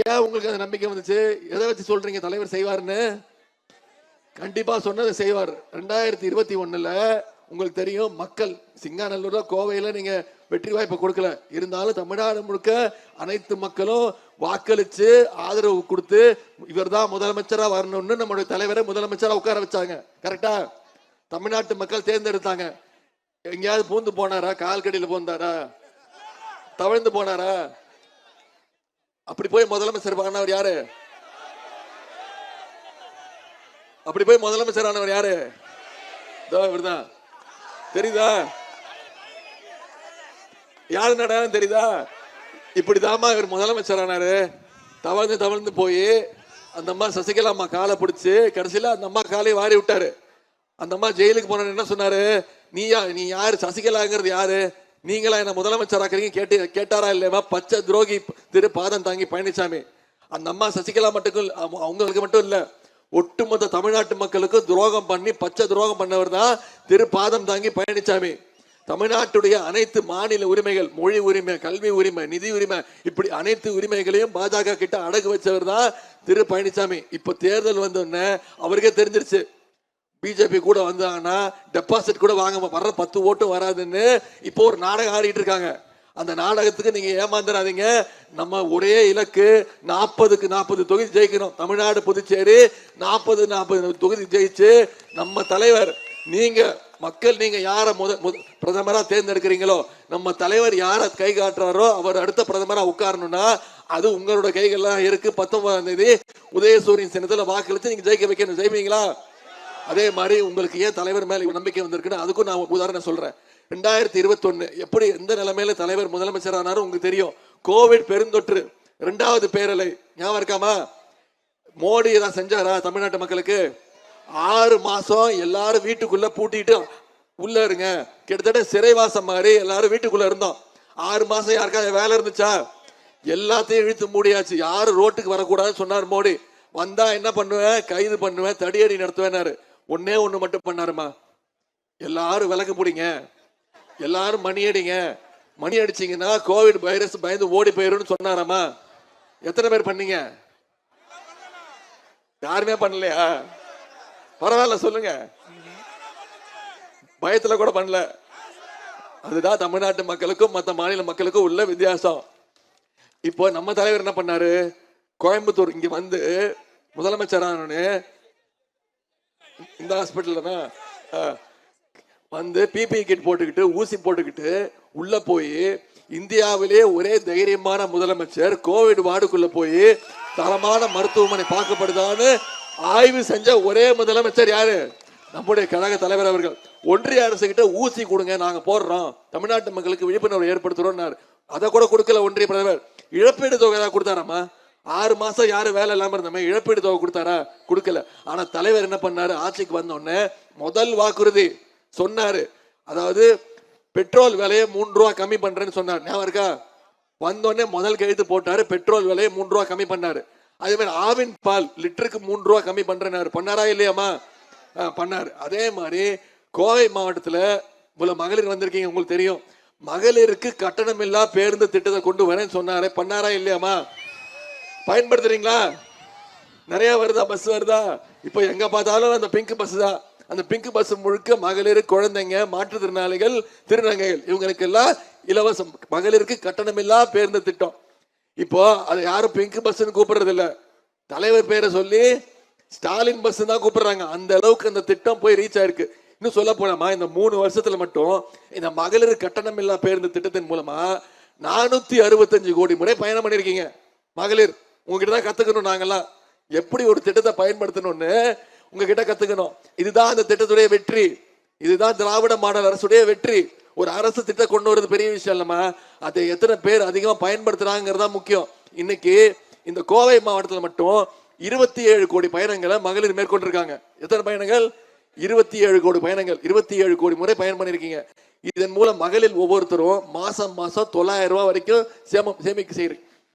ஏன் உங்களுக்கு அந்த நம்பிக்கை வந்துச்சு? எதை வச்சு சொல்றீங்க தலைவர் செய்வார்னு? கண்டிப்பா சொன்னதை செய்வார். 2021 உங்களுக்கு தெரியும், மக்கள் சிங்காநல்லூர்ல கோவையில நீங்க வெற்றி வாய்ப்பை கொடுக்கல, இருந்தாலும் தமிழ்நாடு முழுக்க அனைத்து மக்களும் வாக்களிச்சு ஆதரவு கொடுத்து இவர் தான் முதலமைச்சரா வரணும்னு நம்முடைய தலைவரை முதலமைச்சரா உட்கார வச்சாங்க. கரெக்டா? தமிழ்நாட்டு மக்கள் தேர்ந்தெடுத்தாங்க. எங்கேயாவது பூந்து போனாரா? கால் கடியில போந்தாரா? தவழ்ந்து போனாரா? அப்படி போய் முதலமைச்சர் ஆனவர் யாரு? அப்படி போய் முதலமைச்சர் ஆனவர் யாரு? இவர்தான். தெரியுதா? யாரு நடான்னு தெரியுதா? இப்படிதாமா இவர் முதலமைச்சர் ஆனாரு. தவழ்ந்து தவழ்ந்து போய் அந்த அம்மா சசிகலா அம்மா காலை பிடிச்சு கடைசியில அந்த அம்மா காலையை வாரி விட்டாரு. அந்த அம்மா ஜெயிலுக்கு போன என்ன சொன்னாரு? நீ யாரு? சசிகலாங்கிறது யாரு? நீங்களா என்ன முதலமைச்சராக்குறீங்க கேட்டாரா இல்லையா? பச்சை துரோகி திரு பாதம் தாங்கி பழனிசாமி. அந்த அம்மா சசிகலா மட்டும் அவங்களுக்கு மட்டும் இல்ல, ஒட்டுமொத்த தமிழ்நாட்டு மக்களுக்கு துரோகம் பண்ணி பச்சை துரோகம் பண்ணவர் தான் திரு பாதம் தாங்கி பழனிசாமி. தமிழ்நாட்டுடைய அனைத்து மாநில உரிமைகள், மொழி உரிமை, கல்வி உரிமை, நிதி உரிமை, இப்படி அனைத்து உரிமைகளையும் பாஜக கிட்ட அடகு வச்சவர் தான் திரு பழனிசாமி. இப்ப தேர்தல் வந்தோடனே அவருக்கே தெரிஞ்சிருச்சு, பிஜேபி கூட வந்தாங்கன்னா டெபாசிட் கூட வாங்க வர்ற 10 ஓட்டும் வராதுன்னு இப்போ ஒரு நாடகம் ஆடிட்டு இருக்காங்க. அந்த நாடகத்துக்கு நீங்க ஏமாந்துடாதீங்க. நம்ம ஒரே இலக்கு 40க்கு 40 தொகுதி ஜெயிக்கணும். தமிழ்நாடு புதுச்சேரி 40 தொகுதி ஜெயிச்சு நம்ம தலைவர், நீங்க மக்கள் நீங்க யார பிரதமரா தேர்ந்தெடுக்கிறீங்களோ, நம்ம தலைவர் யார கை காட்டுறாரோ அவர் அடுத்த பிரதமரா உட்காரணும்னா அது உங்களோட கைகள்லாம் இருக்கு. 19ஆம் தேதி உதயசூரியன் சின்னத்துல வாக்களிச்சு நீங்க ஜெயிக்க வைக்கணும். ஜெயிப்பீங்களா? அதே மாதிரி உங்களுக்கு ஏன் தலைவர் மேல நம்பிக்கை வந்திருக்குன்னு அதுக்கும் நான் உதாரணம் சொல்றேன். 2021 எப்படி எந்த நிலைமையில தலைவர் முதலமைச்சர் ஆனாரு உங்களுக்கு தெரியும். கோவிட் பெருந்தொற்று, 2வது பேரலை ஞாபகம் இருக்காமா? மோடி தான் செஞ்சாரா தமிழ்நாட்டு மக்களுக்கு? 6 மாசம் எல்லாரும் வீட்டுக்குள்ள பூட்டிட்டு உள்ள இருங்க, கிட்டத்தட்ட சிறைவாசம் மாதிரி எல்லாரும் வீட்டுக்குள்ள இருந்தோம். 6 மாசம் யாருக்காவது வேலை இருந்துச்சா? எல்லாத்தையும் இழுத்து மூடியாச்சு. யாரும் ரோட்டுக்கு வரக்கூடாதுன்னு சொன்னார் மோடி. வந்தா என்ன பண்ணுவேன்? கைது பண்ணுவேன், தடியடி நடத்துவேன். ஒன்னே ஒண்ணு மட்டும் பண்ணாருமா, எல்லாரும் விளக்கு பிடிங்க, எல்லாரும் மணி அடிங்க, மணி அடிச்சீங்கன்னா கோவிட் வைரஸ் பயந்து ஓடி போயிரும் சொன்னாராமா? எத்தனை பேர் பண்ணீங்க? யாருமே பண்ணலையா? பரவாயில்ல சொல்லுங்க, பயத்துல கூட பண்ணல. அதுதான் தமிழ்நாட்டு மக்களுக்கும் மற்ற மாநில மக்களுக்கும் உள்ள வித்தியாசம். இப்போ நம்ம தலைவர் என்ன பண்ணாரு? கோயம்புத்தூர் இங்க வந்து முதலமைச்சர் ஆனோன்னு இந்த ஹாஸ்பிட்டல் வந்து பிபி கிட் போட்டுக்கிட்டு ஊசி போட்டுக்கிட்டு உள்ள போய் இந்தியாவிலேயே ஒரே தைரியமான முதலமைச்சர் கோவிட் வார்டுக்குள்ள போய் தரமான மருத்துவமனை பார்க்கப்படுதான்னு ஆய்வு செஞ்ச ஒரே முதலமைச்சர் யாரு? நம்முடைய கழக தலைவர் அவர்கள். ஒன்றிய அரசு கிட்ட ஊசி கொடுங்க, நாங்க போடுறோம், தமிழ்நாட்டு மக்களுக்கு விழிப்புணர்வு ஏற்படுத்துறோம். அதை கூட கொடுக்கல ஒன்றிய பிரதமர். இழப்பீடு தொகை ஏதாவது கொடுத்தாராமா? 6 மாசம் யாரு வேலை இல்லாம இருந்தமே இழப்பீடு தொகை கொடுத்தாரா? கொடுக்கல. ஆனா தலைவர் என்ன பண்ணாரு? ஆட்சிக்கு வந்தோடனே முதல் வாக்குறுதி சொன்னாரு, அதாவது பெட்ரோல் விலையை 3 ரூபா கம்மி பண்றேன்னு சொன்னார். ஞாபகம் இருக்கா? வந்தோடனே முதல் கையெழுத்து போட்டாரு, பெட்ரோல் விலையை 3 ரூபா கம்மி பண்ணாரு. அதே மாதிரி ஆவின் பால் லிட்டருக்கு 3 ரூபா கம்மி பண்றேன்னாரு. பண்ணாரா இல்லையாமா? பண்ணாரு. அதே மாதிரி கோவை மாவட்டத்துல இவ்வளவு மகளிர் வந்திருக்கீங்க, உங்களுக்கு தெரியும், மகளிருக்கு கட்டணம் இல்லா பேருந்து திட்டத்தை கொண்டு வரேன்னு சொன்னாரு. பண்ணாரா இல்லையாமா? பயன்படுத்துறீங்களா? நிறைய வருதா? பஸ் வருதா? இப்ப எங்க பார்த்தாலும் அந்த பிங்க் பஸ் தான். அந்த பிங்க் பஸ் முழுக்க மகளிர், குழந்தைங்க, மாற்றுத்திறனாளிகள், திருநங்கைகள், இவங்களுக்கு எல்லாம் இலவசம். மகளிருக்கு கட்டணம் இல்லா பேருந்து திட்டம். இப்போ அதை யாரும் பிங்க் பஸ் கூப்பிடுறது இல்ல, தலைவர் பேரை சொல்லி ஸ்டாலின் பஸ் தான் கூப்பிடுறாங்க. அந்த அளவுக்கு அந்த திட்டம் போய் ரீச் ஆயிருக்கு. இன்னும் சொல்ல போனாமா, இந்த 3 வருஷத்துல மட்டும் இந்த மகளிர் கட்டணம் இல்லா பேருந்து திட்டத்தின் மூலமா 465 கோடி முறை பயணம் பண்ணிருக்கீங்க. மகளிர் உங்ககிட்ட தான் கத்துக்கணும். நாங்கெல்லாம் எப்படி ஒரு திட்டத்தை பயன்படுத்தணும்னு உங்ககிட்ட கத்துக்கணும். இதுதான் அந்த திட்டத்துடைய வெற்றி. இதுதான் திராவிட மாடல் அரசுடைய வெற்றி. ஒரு அரசு திட்டம் கொண்டு வரது பெரிய விஷயம் இல்லமா, அதை எத்தனை பேர் அதிகமா பயன்படுத்துறாங்கிறதா முக்கியம். இன்னைக்கு இந்த கோவை மாவட்டத்தில் மட்டும் 27 கோடி பயணங்களை மகளிர் மேற்கொண்டிருக்காங்க. எத்தனை பயணங்கள்? 27 கோடி பயணங்கள், 27 கோடி முறை பயணம் பண்ணிருக்கீங்க. இதன் மூலம் மகளிர் ஒவ்வொருத்தரும் மாசம் 900 ரூபாய் வரைக்கும் சேமிக்க செய்யறீங்க.